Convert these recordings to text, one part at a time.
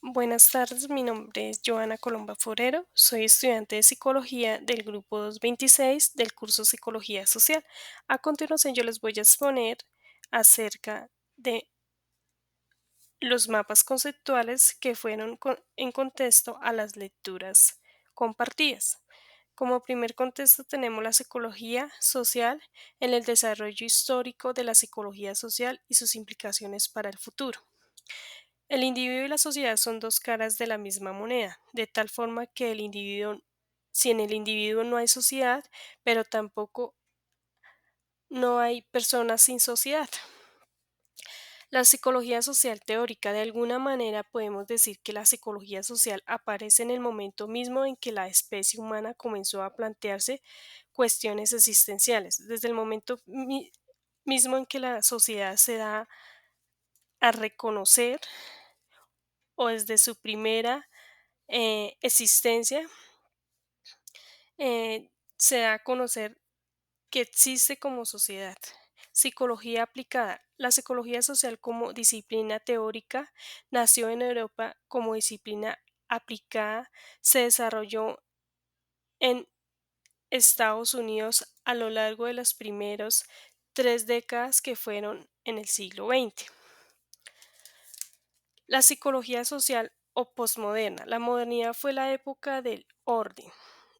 Buenas tardes, mi nombre es Joana Colomba Forero, soy estudiante de psicología del grupo 226 del curso Psicología Social. A continuación yo les voy a exponer acerca de los mapas conceptuales que fueron en contexto a las lecturas compartidas. Como primer contexto tenemos la psicología social en el desarrollo histórico de la psicología social y sus implicaciones para el futuro. El individuo y la sociedad son dos caras de la misma moneda, de tal forma que si en el individuo no hay sociedad, pero tampoco no hay personas sin sociedad. La psicología social teórica, de alguna manera podemos decir que la psicología social aparece en el momento mismo en que la especie humana comenzó a plantearse cuestiones existenciales, desde el momento mismo en que la sociedad se da a reconocer o desde su primera existencia, se da a conocer que existe como sociedad. Psicología aplicada. La psicología social como disciplina teórica nació en Europa como disciplina aplicada, se desarrolló en Estados Unidos a lo largo de las primeros 3 décadas que fueron en el siglo XX. La psicología social o posmoderna. La modernidad fue la época del orden,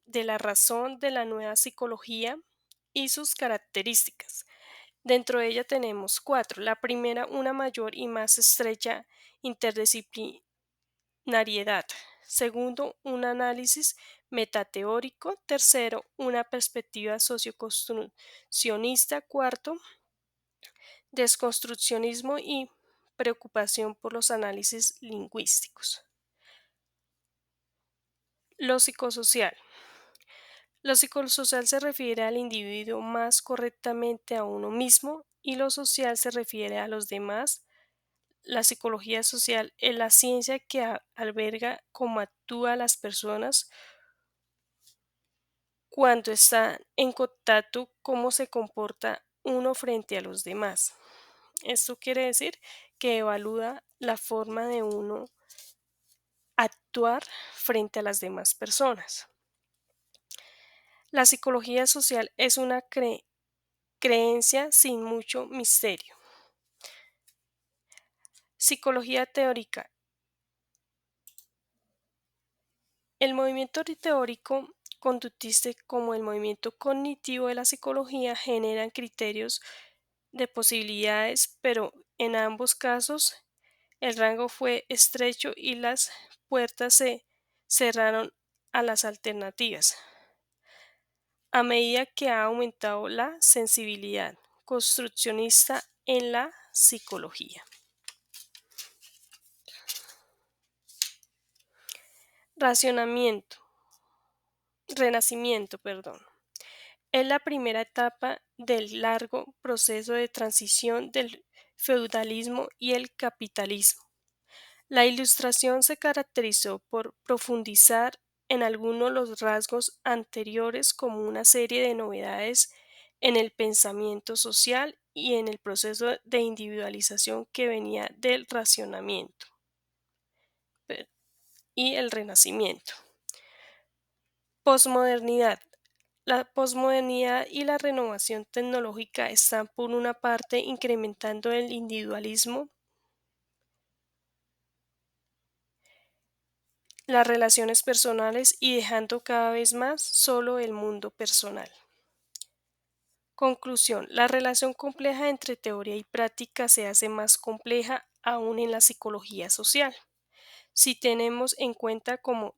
de la razón de la nueva psicología y sus características. Dentro de ella tenemos cuatro. La primera, una mayor y más estrecha interdisciplinariedad. Segundo, un análisis metateórico. Tercero, una perspectiva socioconstruccionista. Cuarto, desconstruccionismo y preocupación por los análisis lingüísticos. Lo psicosocial. Lo psicosocial se refiere al individuo más correctamente a uno mismo y lo social se refiere a los demás. La psicología social es la ciencia que alberga cómo actúan las personas cuando están en contacto, cómo se comporta uno frente a los demás. Esto quiere decir que evalúa la forma de uno actuar frente a las demás personas. La psicología social es una creencia sin mucho misterio. Psicología teórica. El movimiento teórico conductista como el movimiento cognitivo de la psicología generan criterios de posibilidades, pero en ambos casos el rango fue estrecho y las puertas se cerraron a las alternativas. A medida que ha aumentado la sensibilidad construccionista en la psicología. Racionamiento, renacimiento. Es la primera etapa del largo proceso de transición del feudalismo y el capitalismo. La Ilustración se caracterizó por profundizar en algunos los rasgos anteriores como una serie de novedades en el pensamiento social y en el proceso de individualización que venía del racionamiento y el renacimiento. Posmodernidad. La posmodernidad y la renovación tecnológica están por una parte incrementando el individualismo, las relaciones personales y dejando cada vez más solo el mundo personal. Conclusión. La relación compleja entre teoría y práctica se hace más compleja aún en la psicología social. Si tenemos en cuenta como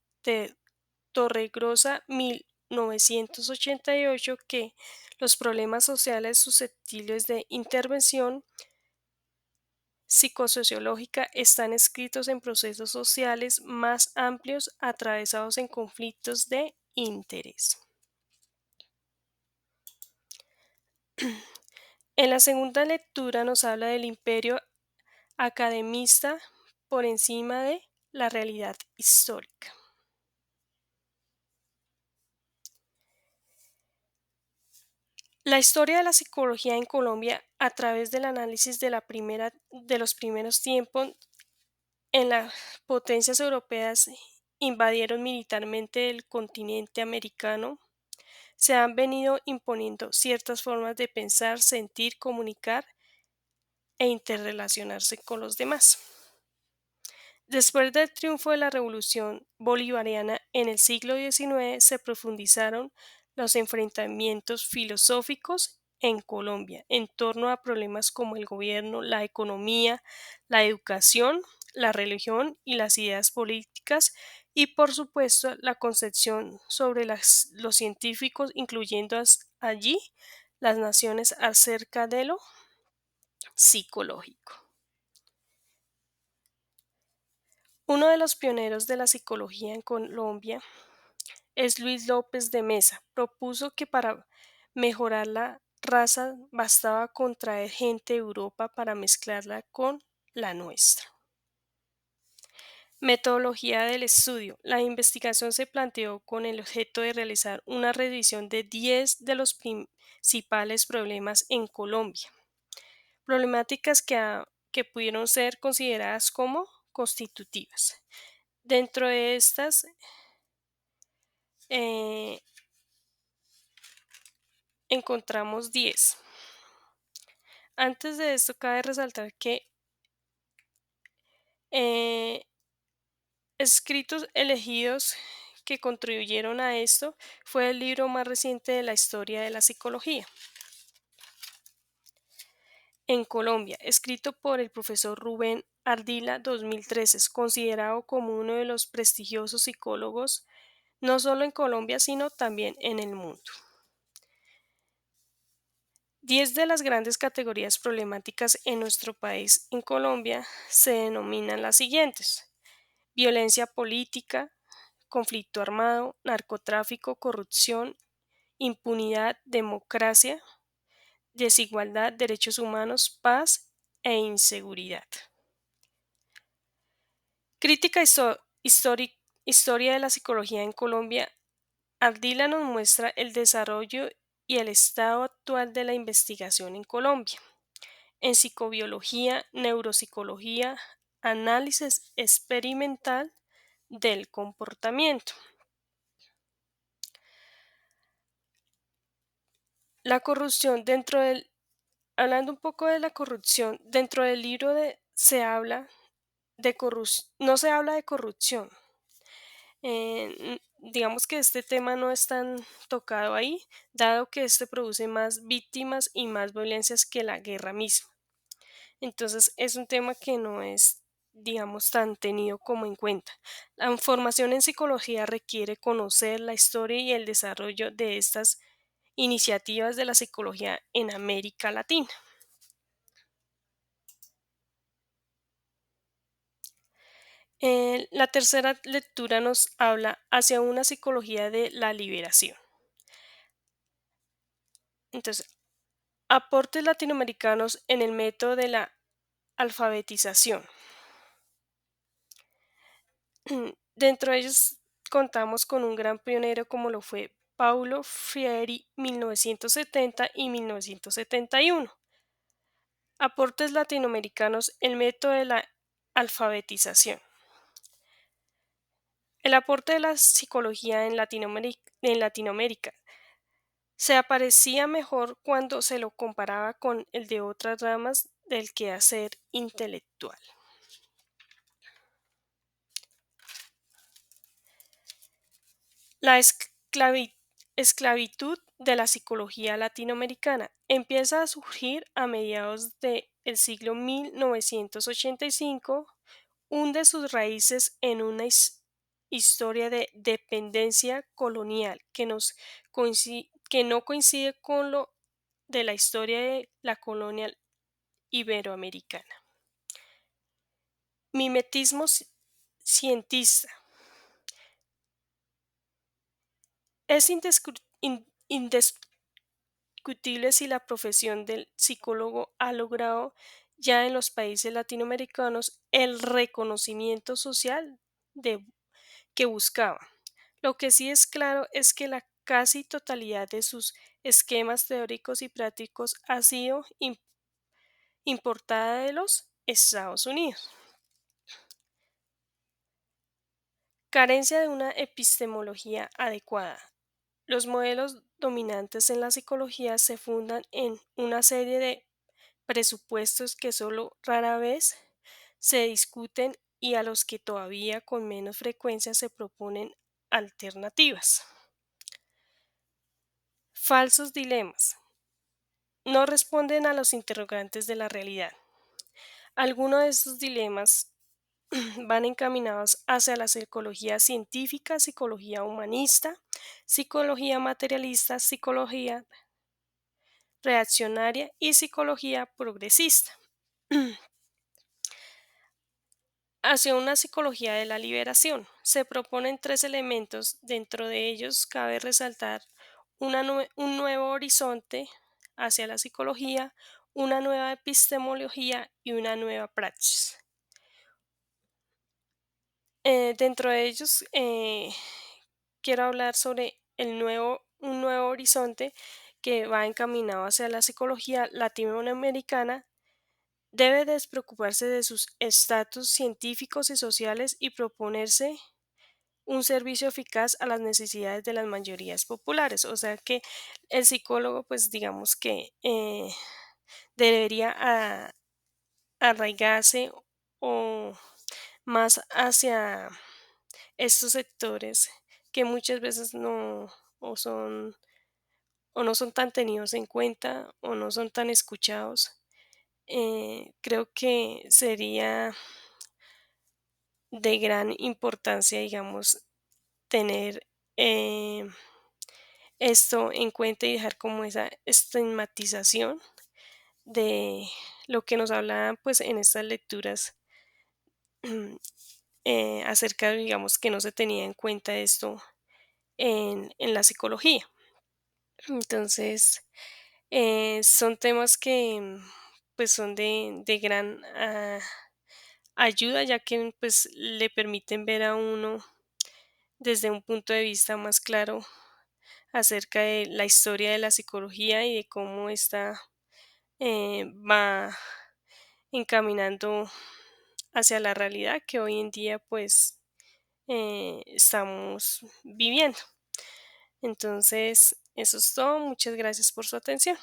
Torregrosa 1988 que los problemas sociales susceptibles de intervención psicosociológica están escritos en procesos sociales más amplios atravesados en conflictos de interés. En la segunda lectura nos habla del imperio academista por encima de la realidad histórica. La historia de la psicología en Colombia a través del análisis de los primeros tiempos en las potencias europeas invadieron militarmente el continente americano, se han venido imponiendo ciertas formas de pensar, sentir, comunicar e interrelacionarse con los demás. Después del triunfo de la Revolución Bolivariana en el siglo XIX, se profundizaron los enfrentamientos filosóficos en Colombia en torno a problemas como el gobierno, la economía, la educación, la religión y las ideas políticas, y por supuesto la concepción sobre los científicos, incluyendo allí las naciones acerca de lo psicológico. Uno de los pioneros de la psicología en Colombia es Luis López de Mesa. Propuso que para mejorar la raza bastaba con traer gente de Europa para mezclarla con la nuestra. Metodología del estudio. La investigación se planteó con el objeto de realizar una revisión de 10 de los principales problemas en Colombia. Problemáticas que pudieron ser consideradas como constitutivas. Dentro de estas eh, encontramos 10. Antes de esto, cabe resaltar que eh, escritos elegidos que contribuyeron a esto fue el libro más reciente de la historia de la psicología en Colombia, escrito por el profesor Rubén Ardila 2013, es considerado como uno de los prestigiosos psicólogos no solo en Colombia, sino también en el mundo. 10 de las grandes categorías problemáticas en nuestro país, en Colombia, se denominan las siguientes: violencia política, conflicto armado, narcotráfico, corrupción, impunidad, democracia, desigualdad, derechos humanos, paz e inseguridad. Crítica historia de la psicología en Colombia. Ardila nos muestra el desarrollo y el estado actual de la investigación en Colombia, en psicobiología, neuropsicología, análisis experimental del comportamiento. La corrupción hablando un poco de la corrupción, dentro del libro se habla de corrupción, no se habla de corrupción. Digamos que este tema no es tan tocado ahí, dado que este produce más víctimas y más violencias que la guerra misma. Entonces es un tema que no es, digamos, tan tenido como en cuenta. La formación en psicología requiere conocer la historia y el desarrollo de estas iniciativas de la psicología en América Latina. La tercera lectura nos habla hacia una psicología de la liberación. Entonces, aportes latinoamericanos en el método de la alfabetización. Dentro de ellos contamos con un gran pionero como lo fue Paulo Freire 1970 y 1971. Aportes latinoamericanos, el método de la alfabetización. El aporte de la psicología en Latinoamérica se aparecía mejor cuando se lo comparaba con el de otras ramas del quehacer intelectual. La esclavitud de la psicología latinoamericana empieza a surgir a mediados del siglo 1985, hunde sus raíces en una historia de dependencia colonial que no coincide con lo de la historia de la colonia iberoamericana. Mimetismo cientista. Es indiscutible si la profesión del psicólogo ha logrado ya en los países latinoamericanos el reconocimiento social que buscaba. Lo que sí es claro es que la casi totalidad de sus esquemas teóricos y prácticos ha sido importada de los Estados Unidos. Carencia de una epistemología adecuada. Los modelos dominantes en la psicología se fundan en una serie de presupuestos que solo rara vez se discuten y a los que todavía con menos frecuencia se proponen alternativas. Falsos dilemas. No responden a los interrogantes de la realidad. Algunos de estos dilemas van encaminados hacia la psicología científica, psicología humanista, psicología materialista, psicología reaccionaria y psicología progresista. Hacia una psicología de la liberación. Se proponen tres elementos, dentro de ellos cabe resaltar un nuevo horizonte hacia la psicología, una nueva epistemología y una nueva praxis. Dentro de ellos quiero hablar sobre un nuevo horizonte que va encaminado hacia la psicología latinoamericana. Debe despreocuparse de sus estatus científicos y sociales y proponerse un servicio eficaz a las necesidades de las mayorías populares. O sea que el psicólogo, pues digamos que debería arraigarse o más hacia estos sectores que muchas veces o son o no son tan tenidos en cuenta o no son tan escuchados. Creo que sería de gran importancia, digamos, tener esto en cuenta y dejar como esa estigmatización de lo que nos hablaban pues en estas lecturas acerca de, digamos, que no se tenía en cuenta esto en la psicología. Entonces, son temas que pues son de gran ayuda, ya que pues le permiten ver a uno desde un punto de vista más claro acerca de la historia de la psicología y de cómo esta va encaminando hacia la realidad que hoy en día pues estamos viviendo. Entonces, eso es todo. Muchas gracias por su atención.